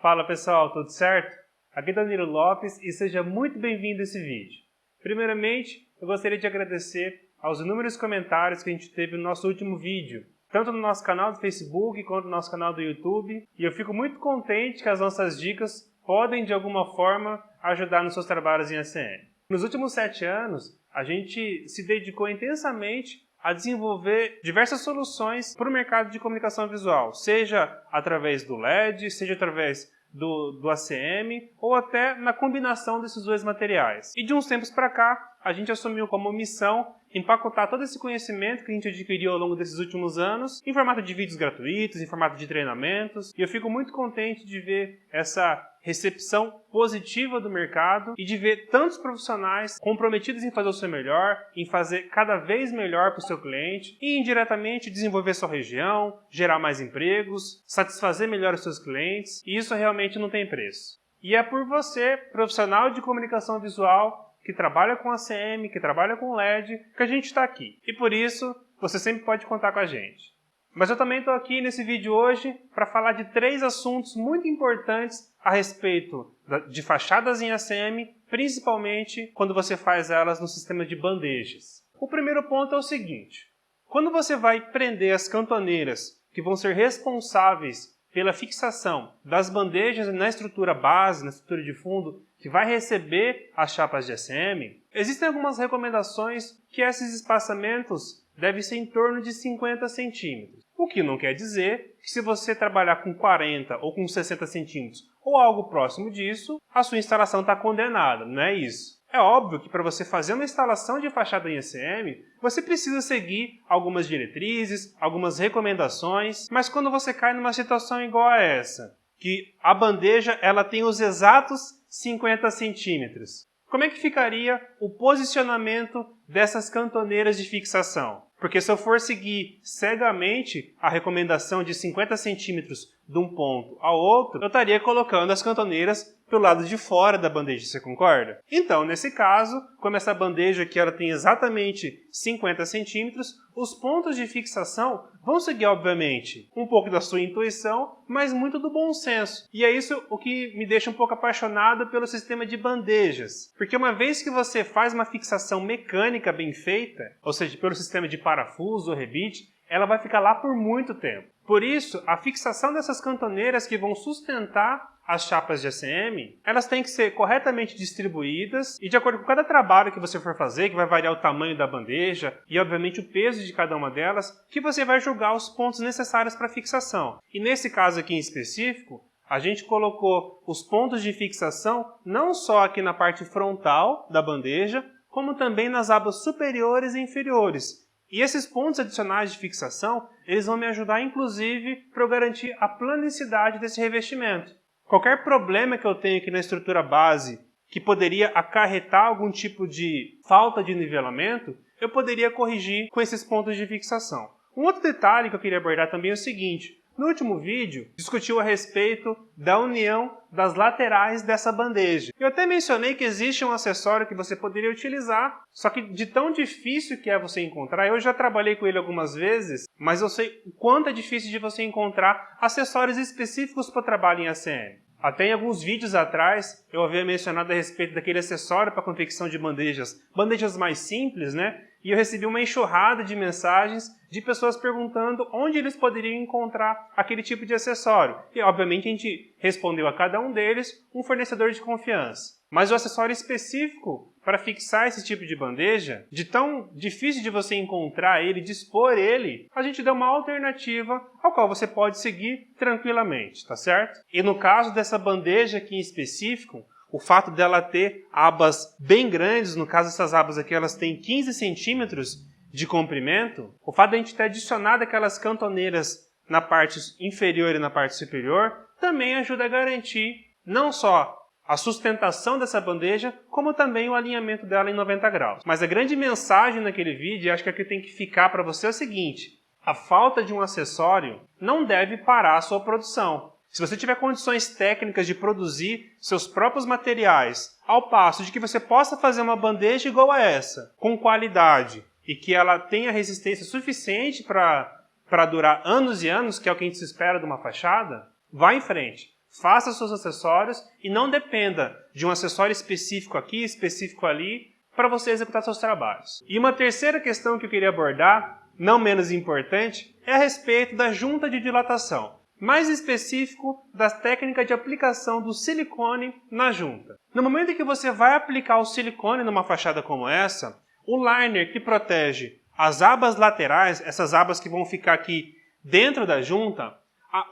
Fala pessoal, tudo certo? Aqui é Danilo Lopes e seja muito bem-vindo a esse vídeo. Primeiramente, eu gostaria de agradecer aos inúmeros comentários que a gente teve no nosso último vídeo, tanto no nosso canal do Facebook quanto no nosso canal do YouTube, e eu fico muito contente que as nossas dicas podem de alguma forma ajudar nos seus trabalhos em ACM. Nos últimos 7 anos, a gente se dedicou intensamente a desenvolver diversas soluções para o mercado de comunicação visual, seja através do LED, seja através do ACM ou até na combinação desses dois materiais. E de uns tempos para cá, a gente assumiu como missão empacotar todo esse conhecimento que a gente adquiriu ao longo desses últimos anos em formato de vídeos gratuitos, em formato de treinamentos, e eu fico muito contente de ver essa recepção positiva do mercado e de ver tantos profissionais comprometidos em fazer o seu melhor, em fazer cada vez melhor para o seu cliente e indiretamente desenvolver sua região, gerar mais empregos, satisfazer melhor os seus clientes, e isso realmente não tem preço. E é por você, profissional de comunicação visual, que trabalha com ACM, que trabalha com LED, que a gente está aqui. E por isso, você sempre pode contar com a gente. Mas eu também estou aqui nesse vídeo hoje para falar de 3 assuntos muito importantes a respeito de fachadas em ACM, principalmente quando você faz elas no sistema de bandejas. O primeiro ponto é o seguinte: quando você vai prender as cantoneiras que vão ser responsáveis pela fixação das bandejas na estrutura base, na estrutura de fundo, que vai receber as chapas de ACM, existem algumas recomendações que esses espaçamentos devem ser em torno de 50 centímetros. O que não quer dizer que se você trabalhar com 40 ou com 60 centímetros ou algo próximo disso, a sua instalação está condenada, não é isso. É óbvio que para você fazer uma instalação de fachada em ACM, você precisa seguir algumas diretrizes, algumas recomendações, mas quando você cai numa situação igual a essa, que a bandeja ela tem os exatos 50 centímetros, como é que ficaria o posicionamento dessas cantoneiras de fixação? Porque se eu for seguir cegamente a recomendação de 50 centímetros de um ponto ao outro, eu estaria colocando as cantoneiras pelo lado de fora da bandeja, você concorda? Então, nesse caso, como essa bandeja aqui ela tem exatamente 50 centímetros, os pontos de fixação vão seguir, obviamente, um pouco da sua intuição, mas muito do bom senso. E é isso o que me deixa um pouco apaixonado pelo sistema de bandejas. Porque uma vez que você faz uma fixação mecânica bem feita, ou seja, pelo sistema de parafuso ou rebite, ela vai ficar lá por muito tempo. Por isso, a fixação dessas cantoneiras que vão sustentar as chapas de ACM, elas têm que ser corretamente distribuídas e de acordo com cada trabalho que você for fazer, que vai variar o tamanho da bandeja e obviamente o peso de cada uma delas, que você vai julgar os pontos necessários para fixação. E nesse caso aqui em específico, a gente colocou os pontos de fixação não só aqui na parte frontal da bandeja, como também nas abas superiores e inferiores. E esses pontos adicionais de fixação, eles vão me ajudar inclusive para eu garantir a planicidade desse revestimento. Qualquer problema que eu tenha aqui na estrutura base que poderia acarretar algum tipo de falta de nivelamento, eu poderia corrigir com esses pontos de fixação. Um outro detalhe que eu queria abordar também é o seguinte: no último vídeo, discutiu a respeito da união das laterais dessa bandeja. Eu até mencionei que existe um acessório que você poderia utilizar, só que de tão difícil que é você encontrar, eu já trabalhei com ele algumas vezes, mas eu sei o quanto é difícil de você encontrar acessórios específicos para o trabalho em ACM. Até em alguns vídeos atrás, eu havia mencionado a respeito daquele acessório para confecção de bandejas mais simples, né? E eu recebi uma enxurrada de mensagens de pessoas perguntando onde eles poderiam encontrar aquele tipo de acessório. E, obviamente, a gente respondeu a cada um deles um fornecedor de confiança. Mas o acessório específico para fixar esse tipo de bandeja, de tão difícil de você encontrar ele, dispor ele, a gente deu uma alternativa ao qual você pode seguir tranquilamente, tá certo? E no caso dessa bandeja aqui em específico, o fato dela ter abas bem grandes, no caso essas abas aqui elas têm 15 centímetros de comprimento, o fato de a gente ter adicionado aquelas cantoneiras na parte inferior e na parte superior, também ajuda a garantir não só a sustentação dessa bandeja, como também o alinhamento dela em 90 graus. Mas a grande mensagem naquele vídeo, acho que aqui tem que ficar para você é o seguinte: a falta de um acessório não deve parar a sua produção. Se você tiver condições técnicas de produzir seus próprios materiais, ao passo de que você possa fazer uma bandeja igual a essa, com qualidade, e que ela tenha resistência suficiente para durar anos e anos, que é o que a gente se espera de uma fachada, vá em frente. Faça seus acessórios e não dependa de um acessório específico aqui, específico ali, para você executar seus trabalhos. E uma terceira questão que eu queria abordar, não menos importante, é a respeito da junta de dilatação. Mais específico, da técnica de aplicação do silicone na junta. No momento em que você vai aplicar o silicone numa fachada como essa, o liner que protege as abas laterais, essas abas que vão ficar aqui dentro da junta,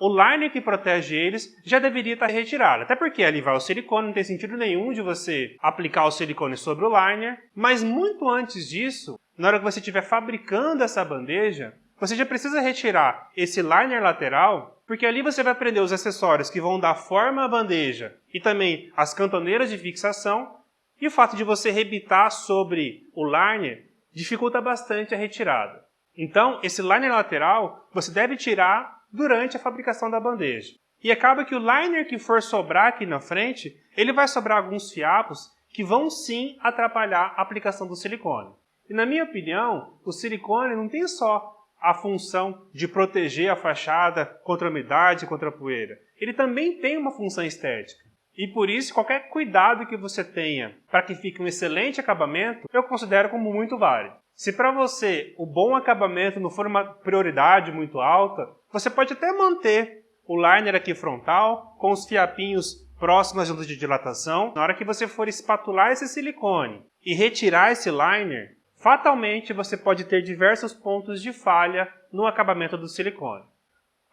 o liner que protege eles já deveria estar retirado. Até porque ali vai o silicone, não tem sentido nenhum de você aplicar o silicone sobre o liner. Mas muito antes disso, na hora que você estiver fabricando essa bandeja, você já precisa retirar esse liner lateral, porque ali você vai prender os acessórios que vão dar forma à bandeja e também as cantoneiras de fixação. E o fato de você rebitar sobre o liner dificulta bastante a retirada. Então, esse liner lateral você deve tirar durante a fabricação da bandeja. E acaba que o liner que for sobrar aqui na frente, ele vai sobrar alguns fiapos que vão sim atrapalhar a aplicação do silicone. E na minha opinião, o silicone não tem só a função de proteger a fachada contra a umidade, contra a poeira. Ele também tem uma função estética. E por isso, qualquer cuidado que você tenha para que fique um excelente acabamento, eu considero como muito válido. Se para você o bom acabamento não for uma prioridade muito alta, você pode até manter o liner aqui frontal com os fiapinhos próximos às juntas de dilatação. Na hora que você for espatular esse silicone e retirar esse liner, fatalmente você pode ter diversos pontos de falha no acabamento do silicone.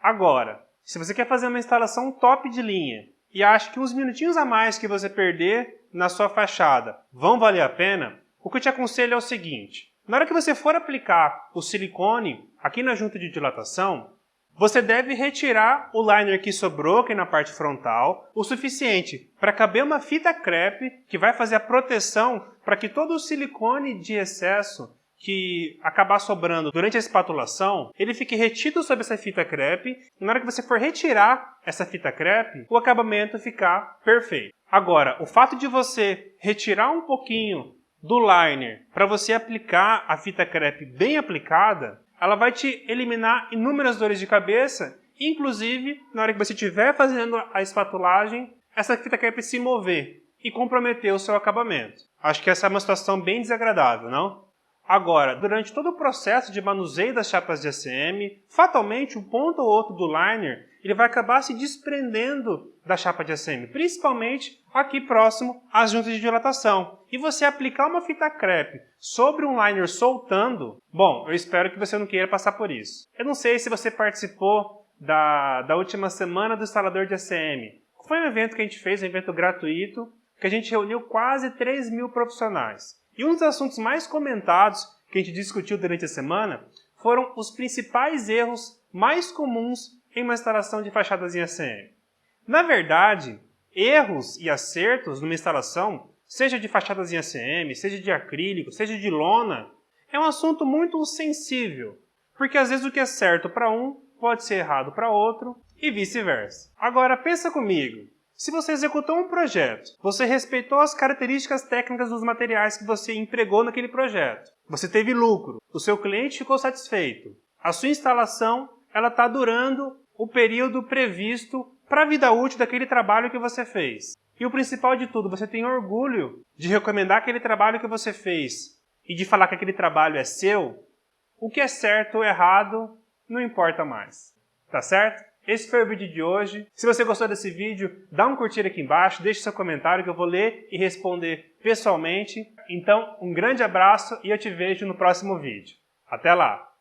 Agora, se você quer fazer uma instalação top de linha e acha que uns minutinhos a mais que você perder na sua fachada vão valer a pena, o que eu te aconselho é o seguinte: na hora que você for aplicar o silicone aqui na junta de dilatação, você deve retirar o liner que sobrou aqui na parte frontal, o suficiente para caber uma fita crepe que vai fazer a proteção para que todo o silicone de excesso que acabar sobrando durante a espatulação, ele fique retido sobre essa fita crepe e na hora que você for retirar essa fita crepe, o acabamento ficar perfeito. Agora, o fato de você retirar um pouquinho do liner para você aplicar a fita crepe bem aplicada, ela vai te eliminar inúmeras dores de cabeça, inclusive na hora que você estiver fazendo a espatulagem, essa fita crepe se mover e comprometer o seu acabamento. Acho que essa é uma situação bem desagradável, não? Agora, durante todo o processo de manuseio das chapas de ACM, fatalmente um ponto ou outro do liner ele vai acabar se desprendendo da chapa de ACM, principalmente aqui próximo às juntas de dilatação. E você aplicar uma fita crepe sobre um liner soltando, bom, eu espero que você não queira passar por isso. Eu não sei se você participou da última semana do instalador de ACM. Foi um evento que a gente fez, um evento gratuito, que a gente reuniu quase 3.000 profissionais. E um dos assuntos mais comentados que a gente discutiu durante a semana foram os principais erros mais comuns em uma instalação de fachadas em ACM. Na verdade, erros e acertos numa instalação, seja de fachadas em ACM, seja de acrílico, seja de lona, é um assunto muito sensível, porque às vezes o que é certo para um pode ser errado para outro e vice-versa. Agora pensa comigo. Se você executou um projeto, você respeitou as características técnicas dos materiais que você empregou naquele projeto, você teve lucro, o seu cliente ficou satisfeito, a sua instalação está durando o período previsto para a vida útil daquele trabalho que você fez. E o principal de tudo, você tem orgulho de recomendar aquele trabalho que você fez e de falar que aquele trabalho é seu, o que é certo ou errado não importa mais. Tá certo? Esse foi o vídeo de hoje. Se você gostou desse vídeo, dá um curtir aqui embaixo, deixe seu comentário que eu vou ler e responder pessoalmente. Então, um grande abraço e eu te vejo no próximo vídeo. Até lá!